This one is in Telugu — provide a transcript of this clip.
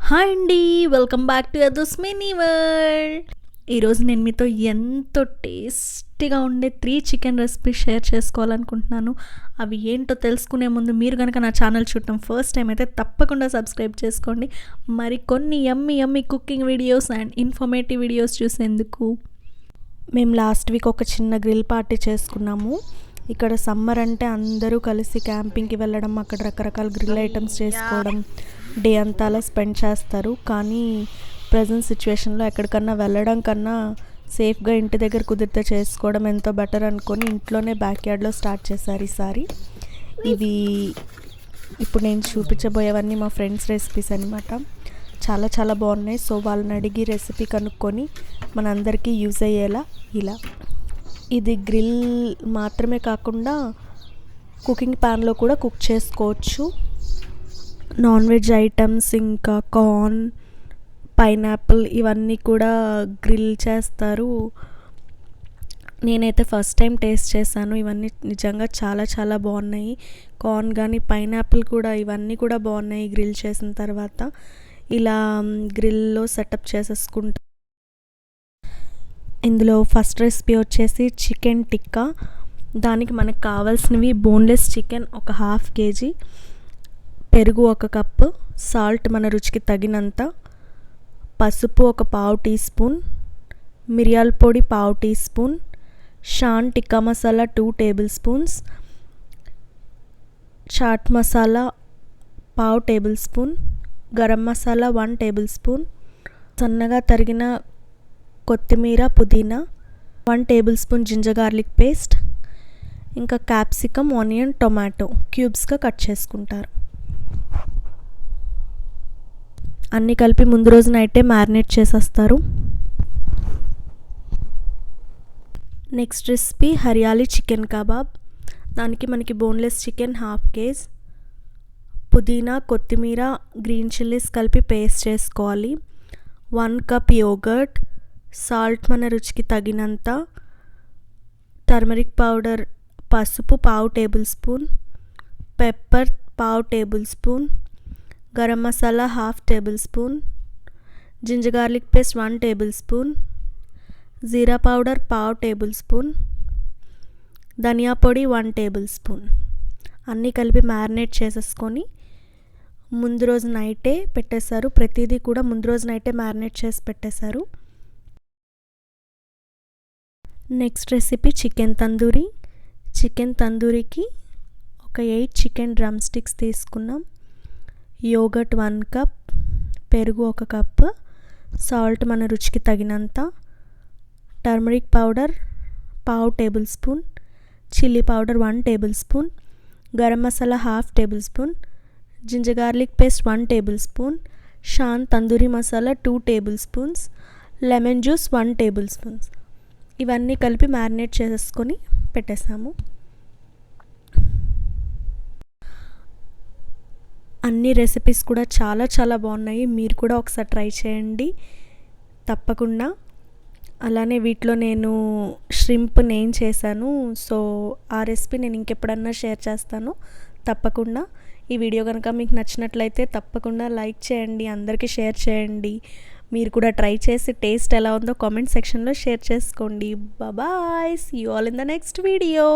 హాయ్ అండి, welcome back to Yadu's mini world. ఈరోజు నేను మీతో ఎంతో టేస్టీగా ఉండే 3 చికెన్ రెసిపీ షేర్ చేసుకోవాలనుకుంటున్నాను. అవి ఏంటో తెలుసుకునే ముందు మీరు కనుక నా ఛానల్ చూడటం ఫస్ట్ టైం అయితే తప్పకుండా సబ్స్క్రైబ్ చేసుకోండి. మరి కొన్ని yummy cooking videos and informative videos చూసేందుకు. మేము లాస్ట్ వీక్ ఒక చిన్న గ్రిల్ పార్టీ చేసుకున్నాము. ఇక్కడ సమ్మర్ అంటే అందరూ కలిసి క్యాంపింగ్కి వెళ్ళడం, అక్కడ రకరకాల గ్రిల్ ఐటమ్స్ చేసుకోవడం, డే అంతా అలా స్పెండ్ చేస్తారు. కానీ ప్రజెంట్ సిచ్యువేషన్లో ఎక్కడికన్నా వెళ్ళడం కన్నా సేఫ్గా ఇంటి దగ్గర కుదిరితే చేసుకోవడం ఎంతో బెటర్ అనుకొని ఇంట్లోనే బ్యాక్ యార్డ్లో స్టార్ట్ చేశారు ఈసారి. ఇవి ఇప్పుడు నేను చూపించబోయేవన్నీ మా ఫ్రెండ్స్ రెసిపీస్ అనమాట. చాలా చాలా బాగున్నాయి. సో వాళ్ళని అడిగి రెసిపీ కనుక్కొని మనందరికీ యూజ్ అయ్యేలా ఇలా. ఇది గ్రిల్ మాత్రమే కాకుండా కుకింగ్ ప్యాన్లో కూడా కుక్ చేసుకోవచ్చు. నాన్ వెజ్ ఐటమ్స్, ఇంకా కార్న్, పైనాపిల్ ఇవన్నీ కూడా గ్రిల్ చేస్తారు. నేనైతే ఫస్ట్ టైం టేస్ట్ చేశాను. ఇవన్నీ నిజంగా చాలా చాలా బాగున్నాయి. కార్న్ కానీ పైనాపిల్ కూడా, ఇవన్నీ కూడా బాగున్నాయి గ్రిల్ చేసిన తర్వాత. ఇలా గ్రిల్లో సెటప్ చేసేసుకుంటా. ఇందులో ఫస్ట్ రెసిపీ వచ్చేసి చికెన్ టిక్కా. దానికి మనకు కావాల్సినవి బోన్లెస్ చికెన్ ఒక 1/2 kg, పెరుగు 1 కప్పు, సాల్ట్ మన రుచికి తగినంత, పసుపు ఒక 1/2 టీ స్పూన్, మిరియాల పొడి 1/2 tea spoon, Shan tikka masala 2 table spoons, chaat masala 1/2 table spoon, garam masala 1 table spoon, సన్నగా తరిగిన కొత్తిమీర, పుదీనా, 1 table spoon ginger garlic paste, ఇంకా క్యాప్సికమ్, ఆనియన్, టొమాటో క్యూబ్స్గా కట్ చేసుకుంటారు. అన్నీ కలిపి ముందు రోజు నైటే మ్యారినేట్ చేసేస్తారు. Next recipe Hariyali chicken kebab. దానికి మనకి బోన్లెస్ చికెన్ 1/2 kg, పుదీనా, కొత్తిమీర, గ్రీన్ చిల్లీస్ కలిపి పేస్ట్ చేసుకోవాలి. 1 కప్ యోగర్ట్, సాల్ట్ మన రుచికి తగినంత, టర్మరిక్ పౌడర్, పసుపు 1/2 table spoon, pepper 1/2 table spoon, garam masala 1/2 table spoon, ginger garlic paste 1 table spoon, jeera powder 1/2 table spoon, dhania పొడి 1 టేబుల్ స్పూన్. అన్నీ కలిపి మ్యారినేట్ చేసేసుకొని ముందు రోజు నైటే పెట్టేశారు. ప్రతిదీ కూడా ముందు రోజు నైటే మ్యారినేట్ చేసి పెట్టేశారు. Next recipe chicken tandoori. Chicken తందూరికి ఒక 8 చికెన్ డ్రమ్ స్టిక్స్ తీసుకున్నాం. యోగర్ట్ 1 కప్, పెరుగు 1 కప్, సాల్ట్ మన రుచికి తగినంత, turmeric powder 1/2 table spoon, chilli powder 1 table spoon, garam masala 1/2 table spoon, ginger garlic paste 1 table spoon, Shan tandoori masala 2 table spoons, lemon juice 1 tablespoons. ఇవన్నీ కలిపి మ్యారినేట్ చేసేసుకొని పెట్టేసాము. అన్ని రెసిపీస్ కూడా చాలా చాలా బాగున్నాయి. మీరు కూడా ఒకసారి ట్రై చేయండి తప్పకుండా. అలానే వీటిలో నేను ష్రింప్ నేను చేశాను. సో ఆ రెసిపీ నేను ఇంకెప్పుడన్నా షేర్ చేస్తాను తప్పకుండా. ఈ వీడియో కనుక మీకు నచ్చినట్లయితే తప్పకుండా లైక్ చేయండి, అందరికీ షేర్ చేయండి. మీరు కూడా ట్రై చేసి టేస్ట్ ఎలా ఉందో కామెంట్ సెక్షన్లో షేర్ చేసుకోండి. Bye, see you all in the next video.